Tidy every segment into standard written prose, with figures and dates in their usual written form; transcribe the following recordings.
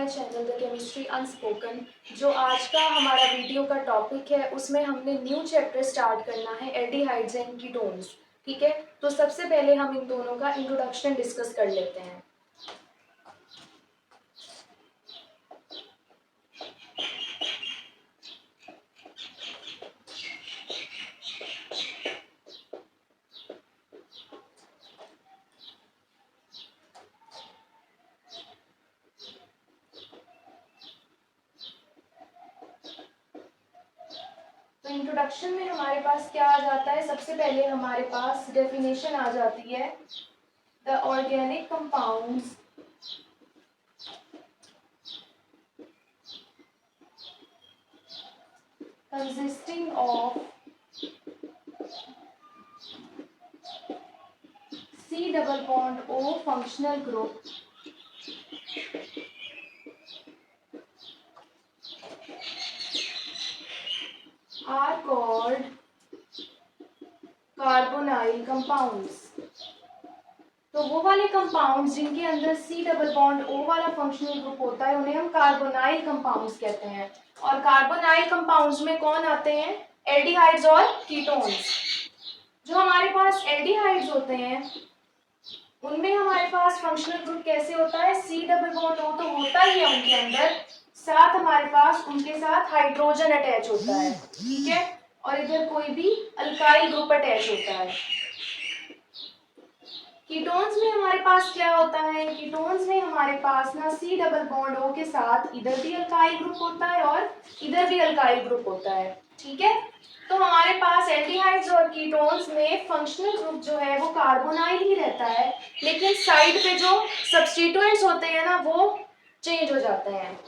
My channel the chemistry unspoken. जो आज का हमारा वीडियो का टॉपिक है उसमें हमने न्यू चैप्टर स्टार्ट करना है एल्डिहाइड्स एंड कीटोन्स। ठीक है, तो सबसे पहले हम इन दोनों का इंट्रोडक्शन डिस्कस कर लेते हैं। तो इंट्रोडक्शन में हमारे पास क्या आ जाता है, सबसे पहले हमारे पास डेफिनेशन आ जाती है the organic compounds consisting of C double bond O functional group are called carbonyl compounds। तो वो वाले कंपाउंड्स जिनके अंदर C डबल बॉन्ड O वाला फंक्शनल ग्रुप होता है उन्हें हम कार्बोनाइल कंपाउंड्स कहते हैं। और कार्बोनाइल कंपाउंड्स में कौन आते हैं? एल्डिहाइड्स और कीटोन्स। जो हमारे पास एल्डिहाइड्स होते हैं उनमें हमारे पास फंक्शनल ग्रुप कैसे होता है? C डबल बॉन्ड O तो होता ही है उनके अंदर, साथ हमारे पास उनके साथ हाइड्रोजन अटैच होता है। ठीक है, और इधर कोई भी अल्काइल ग्रुप अटैच होता है। कीटोन्स में हमारे पास क्या होता है? कीटोन्स में हमारे पास ना C डबल बॉन्ड O के साथ इधर भी अल्काइल ग्रुप होता है और इधर भी अल्काइल ग्रुप होता है। ठीक है, तो हमारे पास एल्डिहाइड्स और कीटोन्स में फंक्शनल ग्रुप जो है वो कार्बोनाइल ही रहता है, लेकिन साइड पे जो सब्स्टिट्यूएंट्स होते हैं ना वो चेंज हो जाते हैं।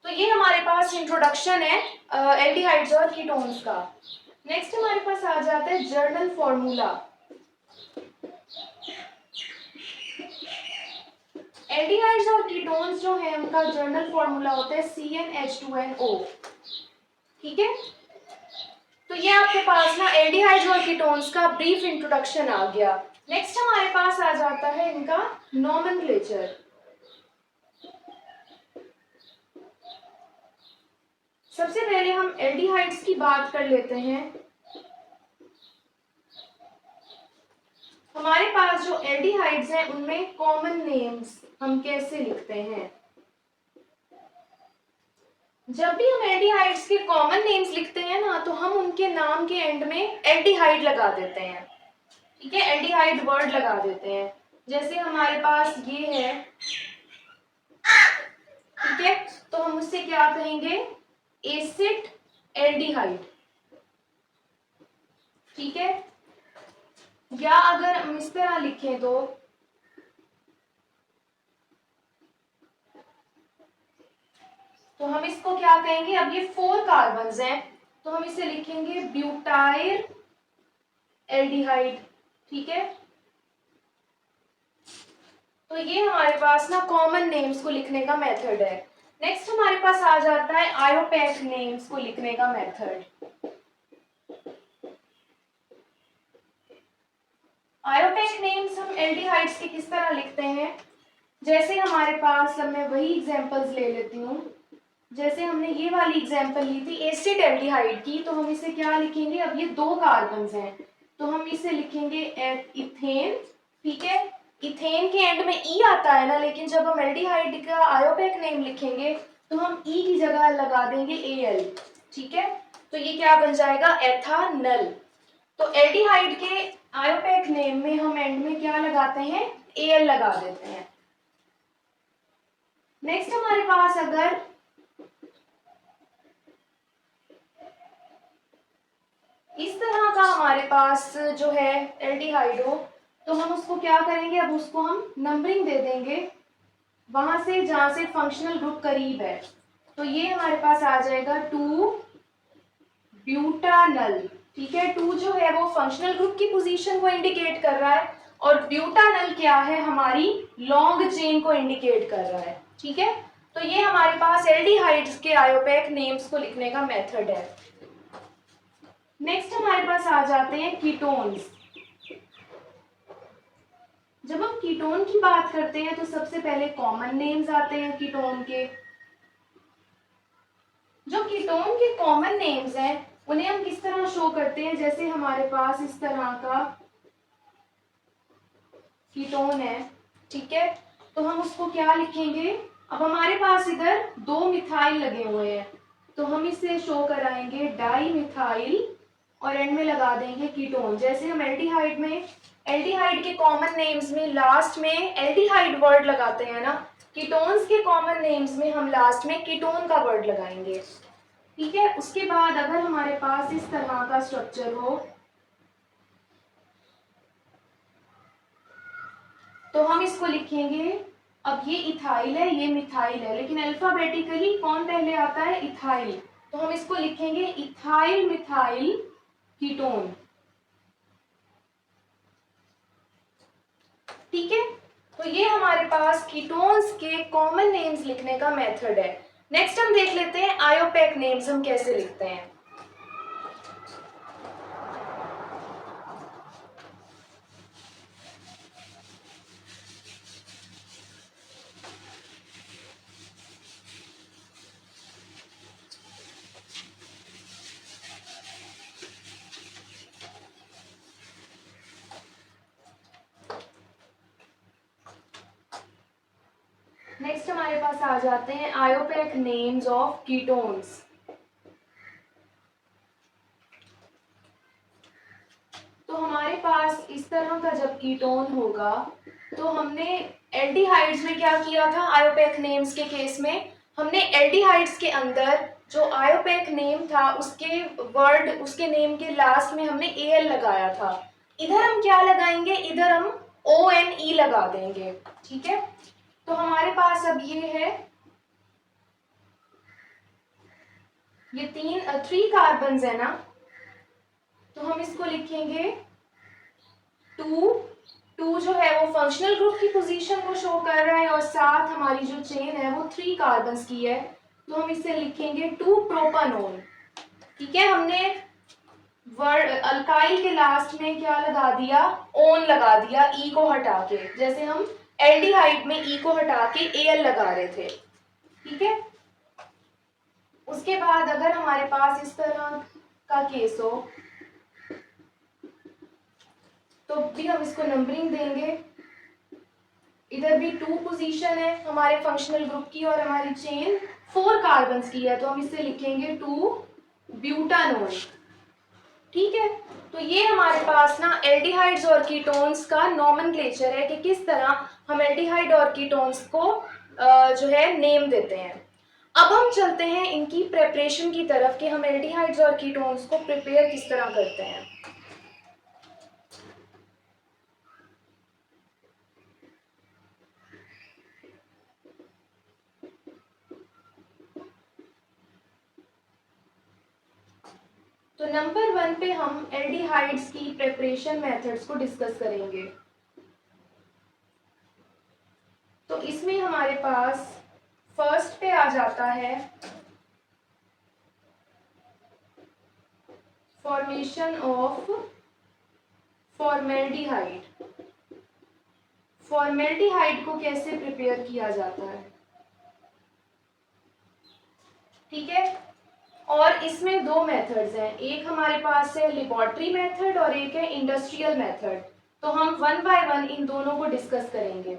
तो ये हमारे पास इंट्रोडक्शन है एल्डिहाइड्स और कीटोन्स का। नेक्स्ट हमारे पास आ जाता है जर्नल फॉर्मूला। एल्डिहाइड्स और कीटोन्स जो है उनका जर्नल फॉर्मूला होता है CnH2nO। ठीक है, तो ये आपके पास ना एल्डिहाइड्स और कीटोन्स का ब्रीफ इंट्रोडक्शन आ गया। नेक्स्ट हमारे पास आ जाता है इनका नोमेनक्लेचर। सबसे पहले हम एल्डिहाइड्स की बात कर लेते हैं। हमारे पास जो एल्डिहाइड्स हैं उनमें कॉमन नेम्स हम कैसे लिखते हैं? जब भी हम एल्डिहाइड्स के कॉमन नेम्स लिखते हैं ना तो हम उनके नाम के एंड में एल्डिहाइड लगा देते हैं। ठीक है, एल्डिहाइड वर्ड लगा देते हैं। जैसे हमारे पास ये है, ठीक है, तो हम उससे क्या कहेंगे? Acid aldehyde. ठीक है, या अगर हम इस तरह लिखें तो हम इसको क्या कहेंगे? अब ये 4 कार्बन्स हैं तो हम इसे लिखेंगे ब्यूटाइल एल्डिहाइड। ठीक है, तो ये हमारे पास ना कॉमन नेम्स को लिखने का मेथड है। नेक्स्ट हमारे पास आ जाता है आयोपैक नेम्स को लिखने का मेथड। आयोपैक नेम्स हम एल्डिहाइड्स के किस तरह लिखते हैं? जैसे हमारे पास, अब मैं वही एग्जांपल्स ले लेती हूँ। जैसे हमने ये वाली एग्जांपल ली थी एसिड एल्डिहाइड की, तो हम इसे क्या लिखेंगे? अब ये 2 कार्बन्स हैं तो हम इसे लिखेंगे इथेन। ठीक है, इथेन के एंड में ई आता है ना, लेकिन जब हम एल्डिहाइड का आयोपैक नेम लिखेंगे तो हम ई की जगह लगा देंगे एल। ठीक है, तो ये क्या बन जाएगा? एथानल। तो एल्डिहाइड के आयोपैक नेम में हम एंड में क्या लगाते हैं? एल लगा देते हैं। नेक्स्ट हमारे पास अगर इस तरह का हमारे पास जो है एल्डिहाइड हो तो हम उसको क्या करेंगे? अब उसको हम नंबरिंग दे देंगे वहां से जहां से फंक्शनल ग्रुप करीब है। तो ये हमारे पास आ जाएगा 2 ब्यूटानल। ठीक है, 2 जो है वो फंक्शनल ग्रुप की पोजीशन को इंडिकेट कर रहा है और ब्यूटानल क्या है? हमारी लॉन्ग चेन को इंडिकेट कर रहा है। ठीक है, तो ये हमारे पास एल्डिहाइड्स के आयोपैक नेम्स को लिखने का मेथड है। नेक्स्ट हमारे पास आ जाते हैं कीटोन्स। जब हम कीटोन की बात करते हैं तो सबसे पहले कॉमन नेम्स आते हैं कीटोन के। जो कीटोन के कॉमन नेम्स हैं उन्हें हम किस तरह शो करते हैं, जैसे हमारे पास इस तरह का कीटोन है, ठीक है, तो हम उसको क्या लिखेंगे। अब हमारे पास इधर 2 मिथाइल लगे हुए हैं, तो हम इसे शो कराएंगे डाई मिथाइल और एंड में लगा देंगे कीटोन। जैसे हम एल्डिहाइड में, एल्डिहाइड के कॉमन नेम्स में लास्ट में एल्डिहाइड वर्ड लगाते हैं ना, कीटोन्स के कॉमन नेम्स में हम लास्ट में कीटोन का वर्ड लगाएंगे, ठीक है। उसके बाद अगर हमारे पास इस तरह का स्ट्रक्चर हो तो हम इसको लिखेंगे। अब ये इथाइल है, ये मिथाइल है, लेकिन अल्फाबेटिकली कौन पहले आता है, इथाइल, तो हम इसको लिखेंगे इथाइल मिथाइल कीटोन, ठीक है। तो ये हमारे पास कीटोन्स के कॉमन नेम्स लिखने का मेथड है। नेक्स्ट हम देख लेते हैं आयोपैक नेम्स हम कैसे लिखते हैं। नेक्स्ट हमारे पास आ जाते हैं आयोपैक नेम्स ऑफ कीटोन्स। तो हमारे पास इस तरह का जब कीटोन होगा तो हमने एल्डिहाइड्स में क्या किया था, आयोपैक नेम्स के केस में हमने एल्डिहाइड्स के अंदर जो आयोपैक नेम था उसके वर्ड, उसके नेम के लास्ट में हमने एल लगाया था। इधर हम क्या लगाएंगे, इधर हम ओ एन ई लगा देंगे, ठीक है। तो हमारे पास अब ये है, ये 3 कार्बन है ना, तो हम इसको लिखेंगे 2। 2 जो है वो फंक्शनल ग्रुप की पोजीशन को शो कर रहा है और साथ हमारी जो चेन है वो 3 कार्बन्स की है, तो हम इसे लिखेंगे 2 प्रोपानोन, ठीक है। हमने वर्ड अल्काइल के लास्ट में क्या लगा दिया, ओन लगा दिया, ई को हटा के, जैसे हम एल्डिहाइड में ई को हटा के एल लगा रहे थे, ठीक है। उसके बाद अगर हमारे पास इस तरह का केस हो तो भी हम इसको नंबरिंग देंगे। इधर भी 2 पोजीशन है हमारे फंक्शनल ग्रुप की और हमारी चेन 4 कार्बन्स की है, तो हम इसे लिखेंगे 2 ब्यूटानोन, ठीक है। तो ये हमारे पास ना एल्डिहाइड्स और कीटोन्स का नॉमेनक्लेचर है कि किस तरह हम एल्डिहाइड और कीटोन्स को जो है नेम देते हैं। अब हम चलते हैं इनकी प्रेपरेशन की तरफ कि हम एल्डिहाइड्स और कीटोन्स को प्रिपेयर किस तरह करते हैं। तो नंबर 1 पे हम एल्डिहाइड्स की प्रिपरेशन मेथड्स को डिस्कस करेंगे। तो इसमें हमारे पास फर्स्ट पे आ जाता है फॉर्मेशन ऑफ फॉर्मेल्डिहाइड। फॉर्मेल्डिहाइड को कैसे प्रिपेयर किया जाता है, ठीक है। और इसमें 2 मेथड्स हैं, एक हमारे पास है लेबोरेटरी मेथड और एक है इंडस्ट्रियल मेथड। तो हम 1 बाय 1 इन दोनों को डिस्कस करेंगे।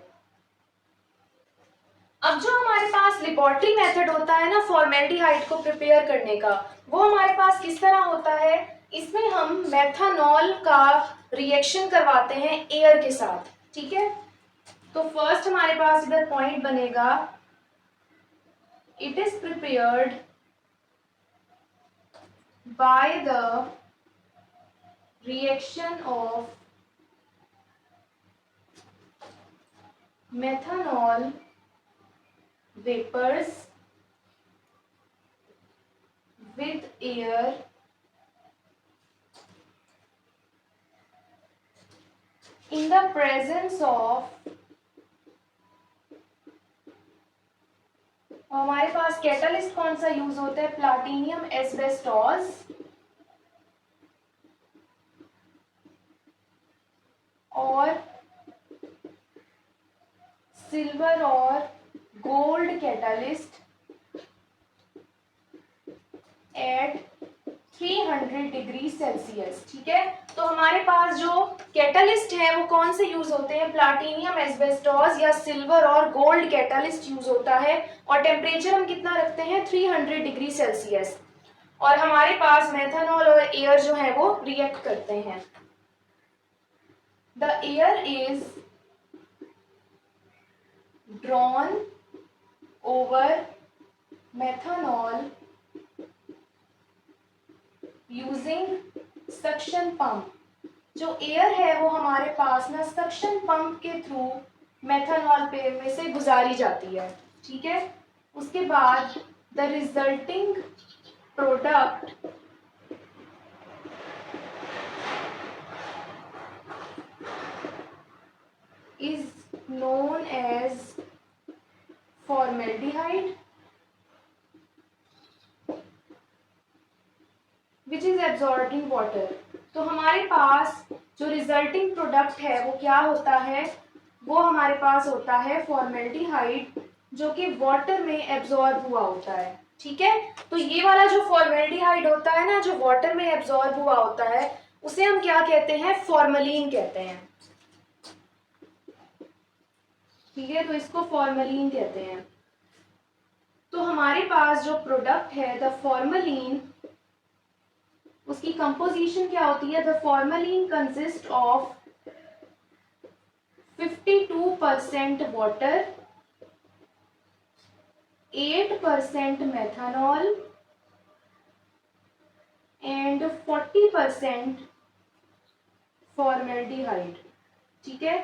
अब जो हमारे पास लेबोरेटरी मेथड होता है ना फॉर्मेल्डिहाइड को प्रिपेयर करने का, वो हमारे पास किस तरह होता है, इसमें हम मेथनॉल का रिएक्शन करवाते हैं एयर के साथ, ठीक है। तो फर्स्ट हमारे पास इधर पॉइंट बनेगा, it is prepared by the reaction of methanol vapors with air in the presence of, हमारे पास कैटलिस्ट कौन सा यूज होता है, प्लाटिनियम एस्बेस्टोस और सिल्वर और gold catalyst at 300 degree Celsius. ठीक है, तो हमारे पास जो कैटलिस्ट है वो कौन से यूज होते हैं, प्लाटिनियम, एस्बेस्टोस या सिल्वर और गोल्ड कैटलिस्ट यूज होता है, और टेम्परेचर हम कितना रखते हैं 300 डिग्री सेल्सियस, और हमारे पास मेथनॉल और एयर जो है वो रिएक्ट करते हैं। The air is drawn over methanol using suction pump. जो एयर है वो हमारे पास ना सक्शन पंप के थ्रू मेथनॉल पे में से गुजारी जाती है। ठीक है, उसके बाद the resulting product is known as formaldehyde which is absorbing water. तो हमारे पास जो रिजल्टिंग प्रोडक्ट है वो क्या होता है, वो हमारे पास होता है फॉर्मेल्डिहाइड, जो कि वाटर में एब्जॉर्ब हुआ होता है। ठीक है, तो ये वाला जो फॉर्मेल्डिहाइड होता है ना, जो वाटर में एब्जॉर्ब हुआ होता है, उसे हम क्या कहते हैं, फॉर्मलीन कहते हैं। ठीक है, तो इसको फॉर्मलीन कहते हैं। तो हमारे पास जो प्रोडक्ट है द फॉर्मलीन, उसकी कंपोजिशन क्या होती है, the formalin consist of 52% water, 8% methanol and 40% formaldehyde. ठीक है,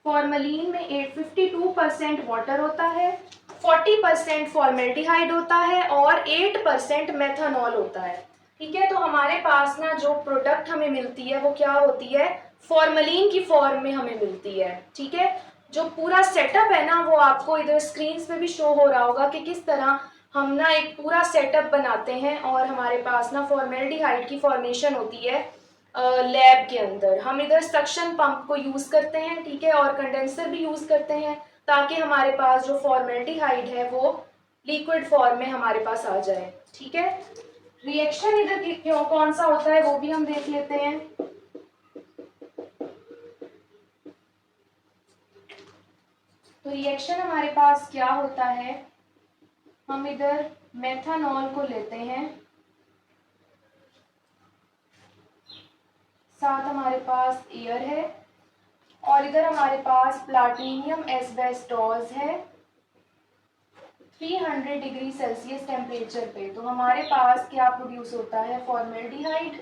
फॉर्मलीन में 52% वाटर होता है, 40% फॉर्मेल्डिहाइड होता है और 8% मेथनॉल होता है। ठीक है, तो हमारे पास ना जो प्रोडक्ट हमें मिलती है वो क्या होती है, फॉर्मलीन की फॉर्म में हमें मिलती है। ठीक है, जो पूरा सेटअप है ना वो आपको इधर स्क्रीन पे भी शो हो रहा होगा कि किस तरह हम ना एक पूरा सेटअप बनाते हैं, और हमारे पास ना फॉर्मेल्डिहाइड की फॉर्मेशन होती है लैब के अंदर। हम इधर सक्शन पंप को यूज करते हैं, ठीक है, और कंडेंसर भी यूज करते हैं, ताकि हमारे पास जो फॉर्मेल्डिहाइड है वो लिक्विड फॉर्म में हमारे पास आ जाए। ठीक है, रिएक्शन इधर क्यों कौन सा होता है वो भी हम देख लेते हैं। तो रिएक्शन हमारे पास क्या होता है, हम इधर मेथनॉल को लेते हैं, साथ हमारे पास एयर है, और इधर हमारे पास प्लाटिनियम एस्बेस्टोस है 300 डिग्री सेल्सियस टेम्परेचर पे। तो हमारे पास क्या प्रोड्यूस होता है, फॉर्मेल्डिहाइड,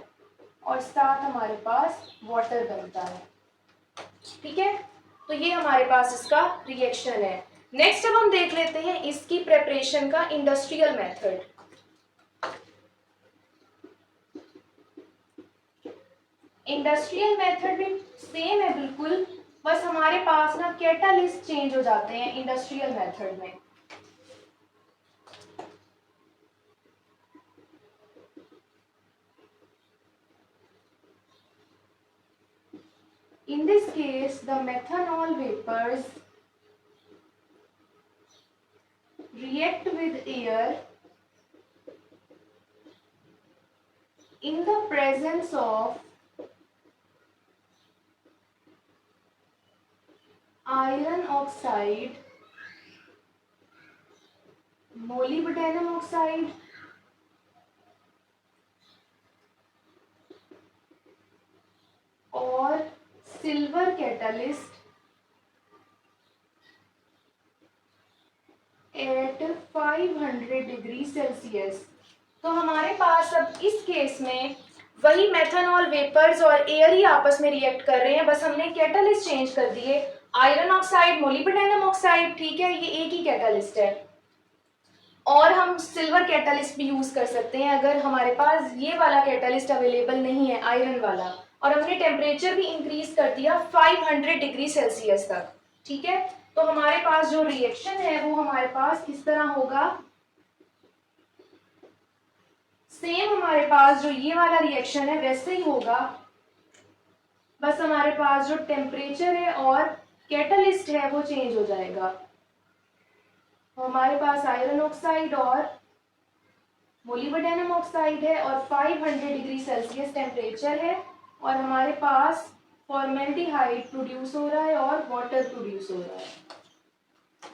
और साथ हमारे पास वाटर बनता है। ठीक है, तो ये हमारे पास इसका रिएक्शन है। नेक्स्ट अब हम देख लेते हैं इसकी प्रेपरेशन का इंडस्ट्रियल मेथड। इंडस्ट्रियल मेथड भी सेम है बिल्कुल, बस हमारे पास ना कैटालिस्ट चेंज हो जाते हैं इंडस्ट्रियल मेथड में। In this case, the methanol vapors react with air in the presence of iron oxide, molybdenum oxide, और silver catalyst at 500 degree Celsius. तो हमारे पास अब इस केस में वही मेथनॉल वेपर्स और एयर ही आपस में रिएक्ट कर रहे हैं, बस हमने कैटलिस्ट चेंज कर दिए, आयरन ऑक्साइड, मोलिब्डेनम ऑक्साइड। ठीक है, ये एक ही कैटलिस्ट है, और हम सिल्वर कैटलिस्ट भी यूज कर सकते हैं अगर हमारे पास ये वाला कैटलिस्ट अवेलेबल नहीं है, आयरन वाला, और हमने टेम्परेचर भी इंक्रीज कर दिया 500 डिग्री सेल्सियस तक। ठीक है, तो हमारे पास जो रिएक्शन है वो हमारे पास किस तरह होगा, सेम हमारे पास जो ये वाला रिएक्शन है वैसे ही होगा, बस हमारे पास जो टेम्परेचर है और कैटलिस्ट है वो चेंज हो जाएगा। तो हमारे पास आयरन ऑक्साइड और मोलिब्डेनम ऑक्साइड है और 500 डिग्री सेल्सियस टेम्परेचर है, और हमारे पास फॉर्मेल्डिहाइड प्रोड्यूस हो रहा है और वाटर प्रोड्यूस हो रहा है।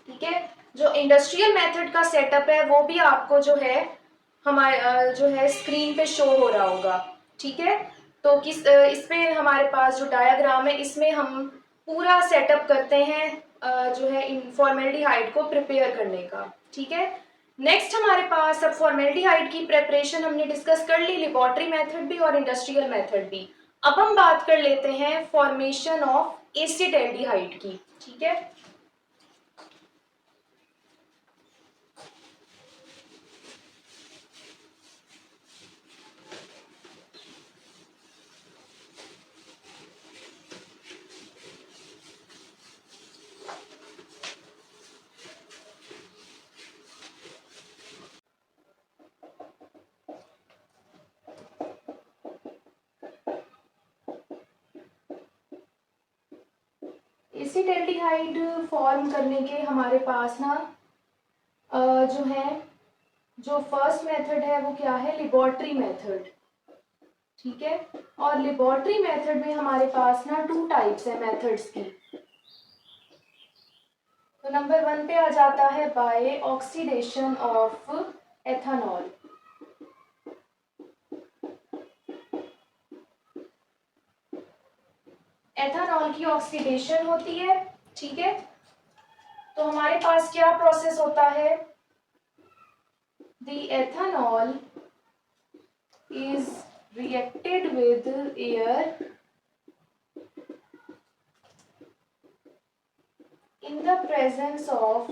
ठीक है, जो इंडस्ट्रियल मेथड का सेटअप है वो भी आपको जो है हमारे जो है स्क्रीन पे शो हो रहा होगा। ठीक है, तो इसमें हमारे पास जो डायग्राम है इसमें हम पूरा सेटअप करते हैं जो है इन फॉर्मेल्डिहाइड को प्रिपेयर करने का। ठीक है, नेक्स्ट हमारे पास अब फॉर्मेल्डिहाइड की प्रेपरेशन हमने डिस्कस कर ली, लेबोरेटरी मेथड भी और इंडस्ट्रियल मेथड भी। अब हम बात कर लेते हैं फॉर्मेशन ऑफ एसिटाल्डिहाइड की। ठीक है, एसिटाल्डिहाइड फॉर्म करने के हमारे पास ना जो है जो फर्स्ट मेथड है वो क्या है, लेबोरेटरी मेथड। ठीक है, और लेबोरेटरी मेथड में हमारे पास ना 2 टाइप्स है मेथड्स की। तो नंबर 1 पे आ जाता है by oxidation of ethanol. Ethanol की ऑक्सीडेशन होती है। ठीक है, तो हमारे पास क्या प्रोसेस होता है, the ethanol is reacted with air in the presence of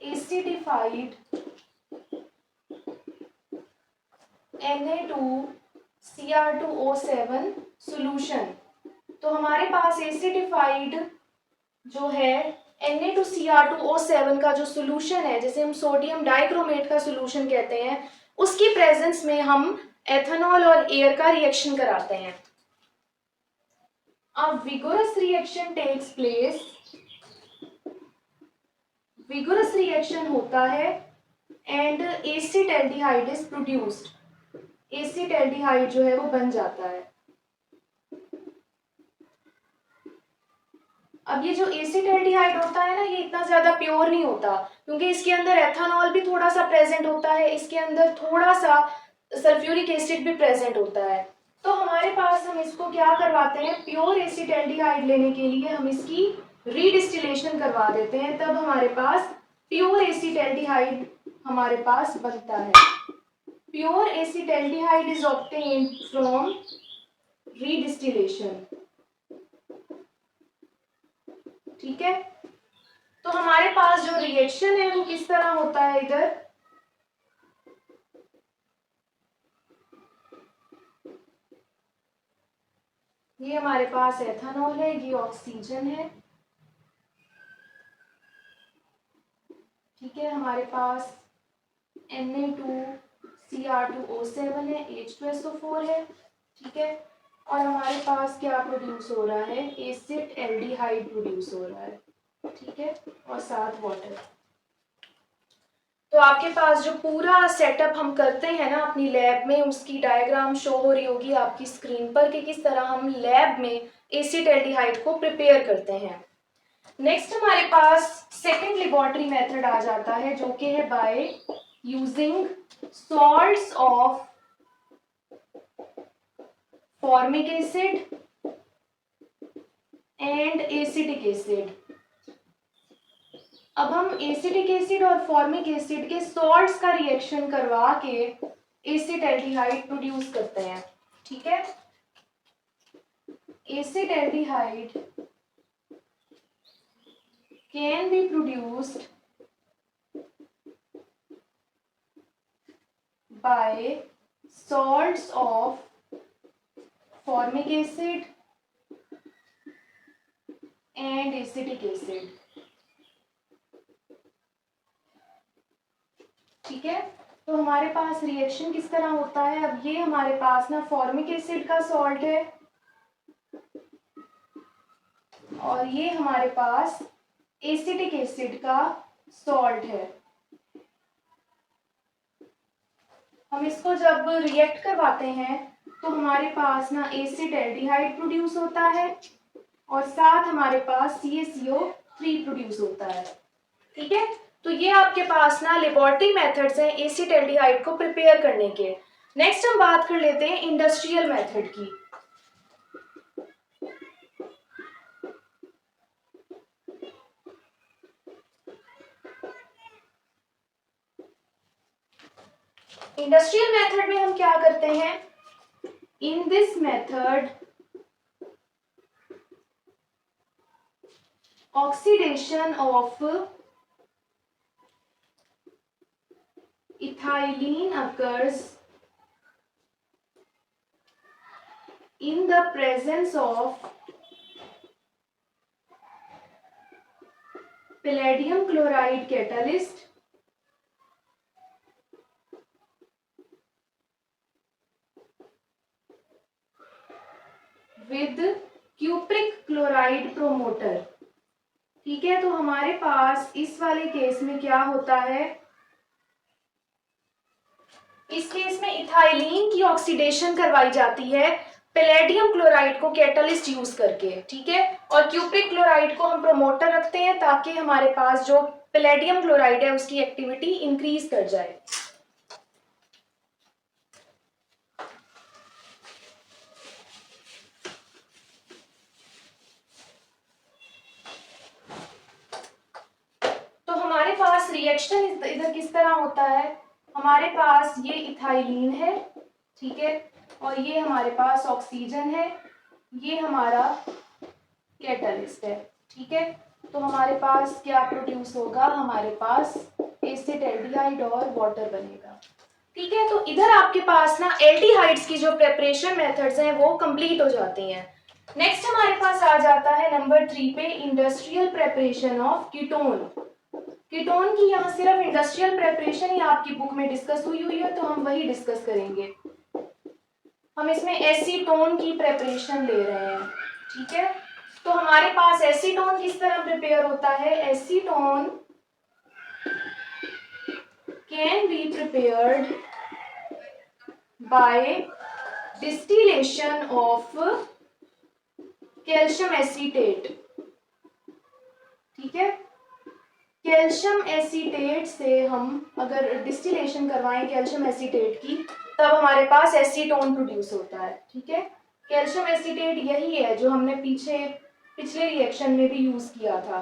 acidified Na2Cr2O7 solution। तो हमारे पास एसिडिफाइड जो है Na2Cr2O7 का जो सोल्यूशन है, जैसे हम सोडियम डाइक्रोमेट का सोल्यूशन कहते हैं, उसकी प्रेजेंस में हम एथेनॉल और एयर का रिएक्शन कराते हैं। A vigorous reaction takes place, vigorous reaction होता है and acetaldehyde is produced, acetaldehyde जो है वो बन जाता है। अब ये जो एसिटाल्डिहाइड होता है ना, ये इतना ज्यादा प्योर नहीं होता, क्योंकि इसके अंदर एथेनॉल भी थोड़ा सा प्रेजेंट होता है, इसके अंदर थोड़ा सा सल्फ्यूरिक एसिड भी प्रेजेंट होता है। तो हमारे पास हम इसको क्या करवाते हैं, प्योर एसिटाल्डिहाइड लेने के लिए हम इसकी रीडिस्टिलेशन करवा देते हैं, तब हमारे पास प्योर एसिटाल्डिहाइड हमारे पास बनता है। Pure acetaldehyde is obtained from redistillation. ठीक है, तो हमारे पास जो रिएक्शन है वो किस तरह होता है, इधर ये हमारे पास एथेनॉल है, ये ऑक्सीजन है। ठीक है, हमारे पास Na2Cr2O7 है, H2SO4 है। ठीक है, और हमारे पास क्या प्रोड्यूस हो रहा है, एसिटाल्डिहाइड प्रोड्यूस हो रहा है। ठीक है, और साथ वाटर। तो आपके पास जो पूरा सेटअप हम करते हैं ना अपनी लैब में, उसकी डायग्राम शो हो रही होगी आपकी स्क्रीन पर कि किस तरह हम लैब में एसिटाल्डिहाइड को प्रिपेयर करते हैं। नेक्स्ट हमारे पास सेकंड लेबोरेटरी मेथड आ जाता है, जो कि है by using salts of formic acid and acetic acid. अब हम एसिटिक एसिड और फॉर्मिक एसिड के सॉल्ट्स का रिएक्शन करवा के एसिटाल्डिहाइड प्रोड्यूस करते हैं। ठीक है, acetaldehyde can be produced by salts of formic acid and acetic acid. ठीक है, तो हमारे पास रिएक्शन किस तरह होता है, अब ये हमारे पास ना फॉर्मिक एसिड का सॉल्ट है और ये हमारे पास एसिटिक एसिड का सॉल्ट है। हम इसको जब रिएक्ट करवाते हैं तो हमारे पास ना एसिड एल्डिहाइड प्रोड्यूस होता है और साथ हमारे पास CaCO3 प्रोड्यूस होता है। ठीक है, तो ये आपके पास ना लेबोरेटरी मेथड्स हैं एसिड एल्डिहाइड को प्रिपेयर करने के। नेक्स्ट हम बात कर लेते हैं इंडस्ट्रियल मेथड की। इंडस्ट्रियल मेथड में हम क्या करते हैं? In this method oxidation of ethylene occurs in the presence of palladium chloride catalyst with cupric chloride promoter। ठीक है, तो हमारे पास इस वाले केस में क्या होता है? इस केस में इथाइलिन की ऑक्सीडेशन करवाई जाती है पैलेडियम क्लोराइड को कैटलिस्ट यूज करके। ठीक है, और क्यूप्रिक क्लोराइड को हम प्रोमोटर रखते हैं ताकि हमारे पास जो पैलेडियम क्लोराइड है उसकी एक्टिविटी इंक्रीज कर जाए। तो हमारे पास रिएक्शन इधर किस तरह होता है? हमारे पास ये इथाइलिन है, ठीक है, और ये हमारे पास ऑक्सीजन है, ये हमारा कैटलिस्ट है। ठीक है, तो हमारे पास क्या प्रोड्यूस होगा? हमारे पास एसिड एल्डिहाइड और वाटर बनेगा। ठीक है, तो इधर आपके पास ना एल्डिहाइड्स की जो प्रिपरेशन मेथड्स हैं वो कंप्लीट हो जाती हैं। नेक्स्ट हमारे पास आ जाता है नंबर 3 पे industrial preparation of ketone. Ketone की यहाँ सिर्फ इंडस्ट्रियल प्रिपरेशन ही आपकी बुक में डिस्कस हुई है, तो हम वही डिस्कस करेंगे। हम इसमें एसीटोन की प्रिपरेशन ले रहे हैं। ठीक है, तो हमारे पास एसीटोन किस तरह प्रिपेयर होता है? Acetone can be prepared by distillation of calcium acetate. ठीक है, कैल्शियम एसीटेट से हम अगर डिस्टिलेशन करवाएं कैल्शियम एसीटेट की, तब हमारे पास एसीटोन प्रोड्यूस होता है। ठीक है, कैल्शियम एसीटेट यही है जो हमने पिछले रिएक्शन में भी यूज किया था।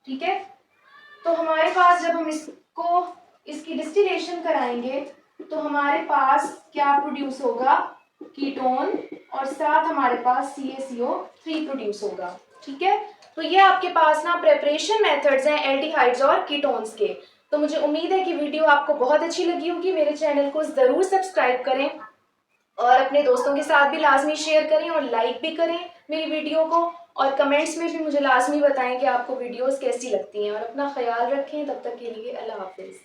ठीक है, तो हमारे पास जब हम इसकी डिस्टिलेशन कराएंगे तो हमारे पास क्या प्रोड्यूस होगा? कीटोन, और साथ हमारे पास CaCO3 प्रोड्यूस होगा। ठीक है, तो ये आपके पास ना प्रिपरेशन मेथड्स हैं एल्डिहाइड्स और कीटोन्स के। तो मुझे उम्मीद है कि वीडियो आपको बहुत अच्छी लगी होगी। मेरे चैनल को जरूर सब्सक्राइब करें और अपने दोस्तों के साथ भी लाजमी शेयर करें और लाइक भी करें मेरी वीडियो को, और कमेंट्स में भी मुझे लाजमी बताएं कि आपको वीडियोस कैसी लगती हैं। और अपना ख्याल रखें, तब तक के लिए अल्लाह हाफिज।